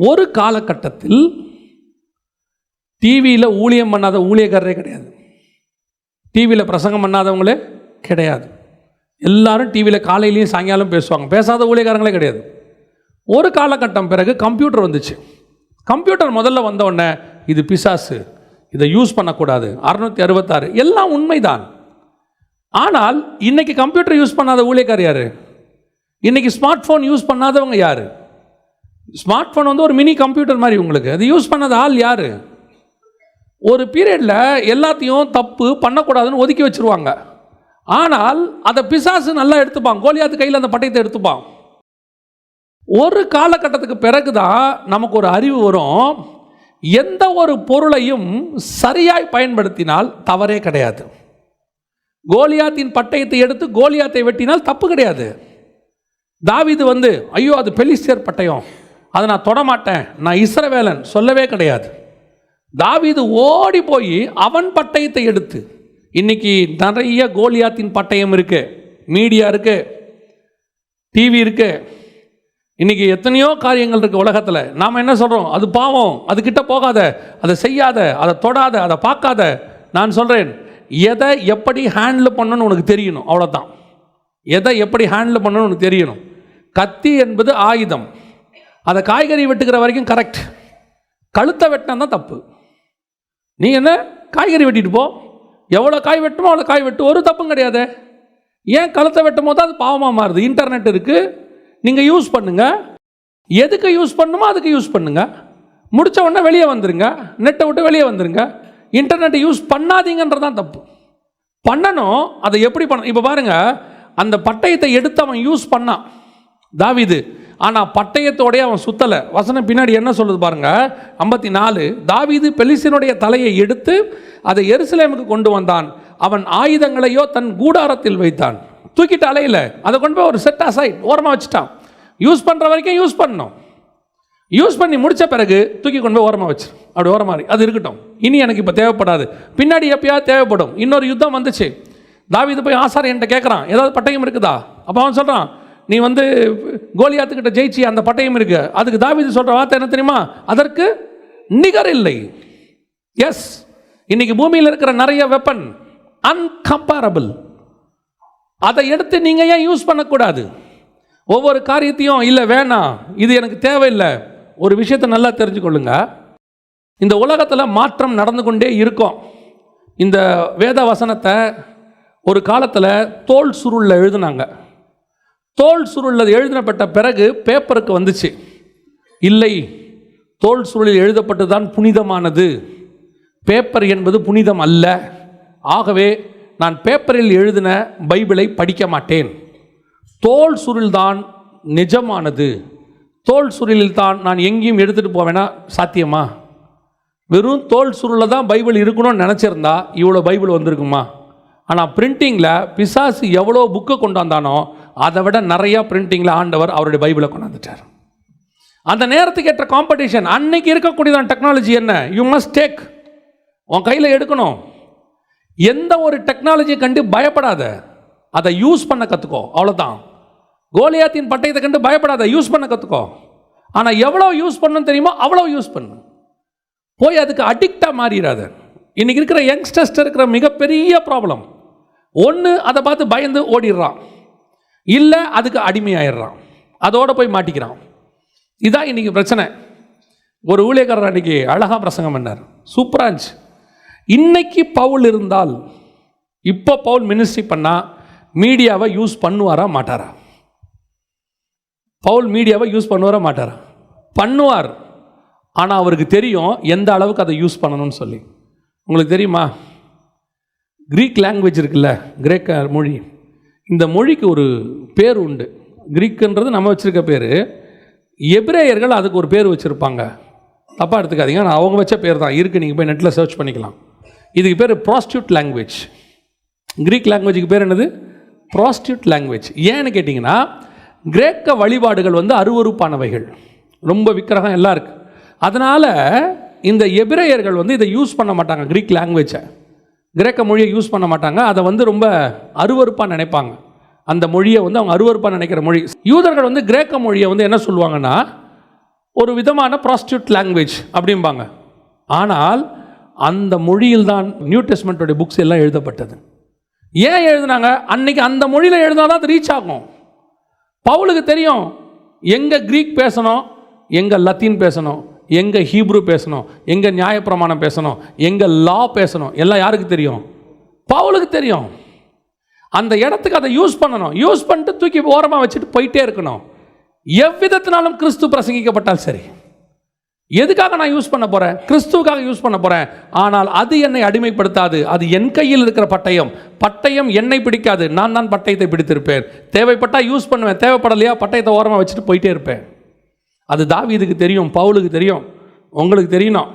ஒரு காலகட்டத்தில் டிவியில் ஊழியம் பண்ணாத ஊழியக்காரரே கிடையாது, டிவியில் பிரசங்கம் பண்ணாதவங்களே கிடையாது. எல்லாரும் டிவியில் காலையிலையும் சாயங்காலம் பேசுவாங்க, பேசாத ஊழியக்காரங்களே கிடையாது. ஒரு காலகட்டம் பிறகு கம்ப்யூட்டர் வந்துச்சு. கம்ப்யூட்டர் முதல்ல வந்தவுடனே இது பிசாசு, இதை யூஸ் பண்ணக்கூடாது, 666 எல்லாம் உண்மைதான். ஆனால் இன்னைக்கு கம்ப்யூட்டர் யூஸ் பண்ணாத ஊழியக்காரர் யார்? இன்னைக்கு ஸ்மார்ட் ஃபோன் யூஸ் பண்ணாதவங்க யார்? ஸ்மார்ட் ஃபோன் வந்து ஒரு மினி கம்ப்யூட்டர் மாதிரி உங்களுக்கு, அது யூஸ் பண்ணாத ஆள் யார்? ஒரு பீரியடில் எல்லாத்தையும் தப்பு பண்ணக்கூடாதுன்னு ஒதுக்கி வச்சுருவாங்க. ஆனால் அதை பிசாசு நல்லா எடுத்துப்பான், கோலியாத்து கையில் அந்த பட்டயத்தை எடுத்துப்பான். ஒரு காலகட்டத்துக்கு பிறகு தான் நமக்கு ஒரு அறிவு வரும், எந்த ஒரு பொருளையும் சரியாய் பயன்படுத்தினால் தவறே கிடையாது. கோலியாத்தின் பட்டயத்தை எடுத்து கோலியாத்தை வெட்டினால் தப்பு கிடையாது. தாவீது வந்து ஐயோ அது பெலிஸ்தியர் பட்டயம், அதை நான் தொடமாட்டேன், நான் இஸ்ரவேலன் சொல்லவே கிடையாது. தாவீது ஓடி போய் அவன் பட்டயத்தை எடுத்து, இன்னைக்கு நிறைய கோலியாத்தின் பட்டயம் இருக்கு, மீடியா இருக்கு, டிவி இருக்கு, இன்னைக்கு எத்தனையோ காரியங்கள் இருக்கு உலகத்தில். நாம் என்ன சொல்கிறோம்? அது பாவம், அது கிட்ட போகாத, அதை செய்யாத, அதை தொடாத, அதை பார்க்காத. நான் சொல்கிறேன், எதை எப்படி ஹேண்டில் பண்ணணும்னு உனக்கு தெரியணும், அவ்வளோதான். எதை எப்படி ஹேண்டில் பண்ணணும்னு உனக்கு தெரியணும். கத்தி என்பது ஆயுதம், அதை காய்கறி வெட்டுக்கிற வரைக்கும் கரெக்ட், கழுத்தை வெட்டினா தான் தப்பு. நீ என்ன காய்கறி வெட்டிட்டு போ, எவ்வளோ காய் வெட்டுமோ அவ்வளோ காய் வெட்டு, ஒரு தப்பும் கிடையாது. ஏன் கழுத்தை வெட்டும் போது அது பாவமாக மாறுது? இன்டர்நெட் இருக்குது, நீங்கள் யூஸ் பண்ணுங்கள், எதுக்கு யூஸ் பண்ணணுமோ அதுக்கு யூஸ் பண்ணுங்கள். முடித்த உடனே வெளியே வந்துருங்க, நெட்டை விட்டு வெளியே வந்துருங்க. இன்டர்நெட்டை யூஸ் பண்ணாதீங்கன்றதான் தப்பு. பண்ணணும், அதை எப்படி பண்ண? இப்போ பாருங்கள், அந்த பட்டயத்தை எடுத்து அவன் யூஸ் பண்ணான் தாவீது, ஆனால் பட்டயத்தோடைய அவன் சுத்தலை. வசனம் பின்னாடி என்ன சொல்லுது பாருங்கள், 54. தாவீது பெலிஸ்தியனுடைய தலையை எடுத்து அதை எருசலேமுக்கு கொண்டு வந்தான், அவன் ஆயுதங்களையோ தன் கூடாரத்தில் வைத்தான். தூக்கிட்டு அலையில, அதை கொண்டு போய் ஒரு செட் அசைட் ஓரமாக வச்சுட்டான். யூஸ் பண்ணுற வரைக்கும் யூஸ் பண்ணணும், யூஸ் பண்ணி முடித்த பிறகு தூக்கி கொண்டு போய் ஓரமாக வச்சு, அப்படி ஓரமாக அது இருக்கட்டும், இனி எனக்கு இப்போ தேவைப்படாது, பின்னாடி எப்பயாவது தேவைப்படும். இன்னொரு யுத்தம் வந்துச்சு, தாவீது போய் ஆசாரியன்ட்ட கேட்குறான், ஏதாவது பட்டயம் இருக்குதா? அப்போ அவன் சொல்கிறான், நீ வந்து கோலியாத்துக்கிட்ட ஜெயிச்சி அந்த பட்டயம் இருக்கு. அதுக்கு தாவீது சொல்கிற வார்த்தை என்ன தெரியுமா? அதற்கு நிகர் இல்லை. எஸ், இன்னைக்கு பூமியில் இருக்கிற நிறைய வெப்பன் அன்கம்பேரபிள், அதை எடுத்து நீங்கள் ஏன் யூஸ் பண்ணக்கூடாது? ஒவ்வொரு காரியத்தையும் இல்லை வேணாம், இது எனக்கு தேவையில்லை. ஒரு விஷயத்தை நல்லா தெரிஞ்சுக்கொள்ளுங்க, இந்த உலகத்தில் மாற்றம் நடந்து கொண்டே இருக்கும். இந்த வேத வசனத்தை ஒரு காலத்தில் தோல் சுருளில் எழுதுனாங்க. தோல் சுருளில் எழுதினப்பட்ட பிறகு பேப்பருக்கு வந்துச்சு, இல்லை தோல் சுருளில் எழுதப்பட்டு தான் புனிதமானது, பேப்பர் என்பது புனிதம் அல்ல, ஆகவே நான் பேப்பரில் எழுதின பைபிளை படிக்க மாட்டேன், தோல் சுருள் தான் நிஜமானது, தோல் சுருளில் தான் நான் எங்கேயும் எடுத்துகிட்டு போவேனா? சாத்தியமா? வெறும் தோல் சுருளில் தான் பைபிள் இருக்கணும்னு நினச்சிருந்தா இவ்வளோ பைபிள் வந்திருக்குமா? ஆனால் பிரிண்டிங்கில் பிசாசு எவ்வளோ புக்கை கொண்டு வந்தானோ அதை விட நிறையா பிரிண்டிங்கில் ஆண்டவர் அவருடைய பைபிளை கொண்டாந்துட்டார். அந்த நேரத்துக்கு ஏற்ற காம்படிஷன் அன்னைக்கு இருக்கக்கூடியதான் டெக்னாலஜி. என்ன? யூ மஸ்ட் டேக், உன் கையில் எடுக்கணும். எந்த ஒரு டெக்னாலஜியை கண்டு பயப்படாத, அதை யூஸ் பண்ண கற்றுக்கோ, அவ்வளோதான். கோலியாத்தின் பட்டயத்தை கண்டு பயப்படாத, யூஸ் பண்ண கற்றுக்கோ. ஆனால் எவ்வளோ யூஸ் பண்ணணும் தெரியுமோ அவ்வளோ யூஸ் பண்ணு, போய் அதுக்கு அடிக்டாக மாறிடாத. இன்றைக்கி இருக்கிற யங்ஸ்டர்ஸ் இருக்கிற மிகப்பெரிய ப்ராப்ளம், ஒன்று அதை பார்த்து பயந்து ஓடிடுறான், இல்லை அதுக்கு அடிமையாயிடுறான், அதோடு போய் மாட்டிக்கிறான். இதுதான் இன்றைக்கி பிரச்சனை. ஒரு ஊழியக்காரர் அன்றைக்கி அழகாக பிரசங்கம் பண்ணார், சூப்பராக இருந்துச்சு. இன்னைக்கு பவுல் இருந்தால், இப்போ பவுல் மினிஸ்ட்ரி பண்ணால் மீடியாவை யூஸ் பண்ணுவாரா மாட்டாரா? பவுல் மீடியாவை யூஸ் பண்ணுவாரா மாட்டாரா? பண்ணுவார். ஆனால் அவருக்கு தெரியும் எந்த அளவுக்கு அதை யூஸ் பண்ணணும்னு சொல்லி. உங்களுக்கு தெரியுமா, கிரீக் லாங்குவேஜ் இருக்குல்ல, கிரேக்க மொழி, இந்த மொழிக்கு ஒரு பேர் உண்டு. கிரீக்குன்றது நம்ம வச்சுருக்க பேர், எபிரேயர்கள் அதுக்கு ஒரு பேர் வச்சுருப்பாங்க, தப்பாக எடுத்துக்காதீங்க, நான் அவங்க வச்ச பேர் தான் இருக்குது, நீங்கள் போய் நெட்டில் சர்ச் பண்ணிக்கலாம். இதுக்கு பேர் ப்ராஸ்டியூட் லாங்குவேஜ். கிரீக் லாங்குவேஜுக்கு பேர் என்னது? Prostitute language. ஏன்னு கேட்டிங்கன்னா, கிரேக்க வழிபாடுகள் வந்து அருவருப்பானவைகள், ரொம்ப விக்கிரகம் எல்லாம் இருக்குது. அதனால் இந்த எபிரேயர்கள் வந்து இதை யூஸ் பண்ண மாட்டாங்க, கிரீக் லாங்குவேஜை, கிரேக்க மொழியை யூஸ் பண்ண மாட்டாங்க. அதை வந்து ரொம்ப அருவருப்பாக நினைப்பாங்க, அந்த மொழியை வந்து அவங்க அருவருப்பாக நினைக்கிற மொழி. யூதர்கள் வந்து கிரேக்க மொழியை வந்து என்ன சொல்லுவாங்கன்னா ஒரு விதமான ப்ராஸ்டியூட் லாங்குவேஜ் அப்படிம்பாங்க. ஆனால் அந்த மொழியில் தான் நியூ டெஸ்ட்மெண்ட்டோடைய புக்ஸ் எல்லாம் எழுதப்பட்டது. ஏன் எழுதுனாங்க? அன்னைக்கு அந்த மொழியில் எழுதினா தான் அது ரீச் ஆகும். பவுலுக்கு தெரியும் எங்கே கிரீக் பேசணும், எங்கே லத்தீன் பேசணும், எங்கே ஹீப்ரு பேசணும், எங்கே நியாயப்பிரமாணம் பேசணும், எங்கே லா பேசணும், எல்லாம் யாருக்கு தெரியும்? பவுலுக்கு தெரியும். அந்த இடத்துக்கு அதை யூஸ் பண்ணணும். யூஸ் பண்ணிட்டு தூக்கி ஓரமாக வச்சுட்டு போயிட்டே இருக்கணும். எவ்விதத்தினாலும் கிறிஸ்து பிரசங்கிக்கப்பட்டால் சரி. எதுக்காக நான் யூஸ் பண்ண போகிறேன்? கிறிஸ்துவுக்காக யூஸ் பண்ண போகிறேன். ஆனால் அது என்னை அடிமைப்படுத்தாது. அது என் கையில் இருக்கிற பட்டயம். பட்டயம் என்னை பிடிக்காது. நான் தான் பட்டயத்தை பிடித்திருப்பேன். தேவைப்பட்டால் யூஸ் பண்ணுவேன், தேவைப்படலையா பட்டயத்தை ஓரமாக வச்சுட்டு போயிட்டே இருப்பேன். அது தாவீதுக்கு தெரியும், பவுலுக்கு தெரியும், உங்களுக்கு தெரியணும்.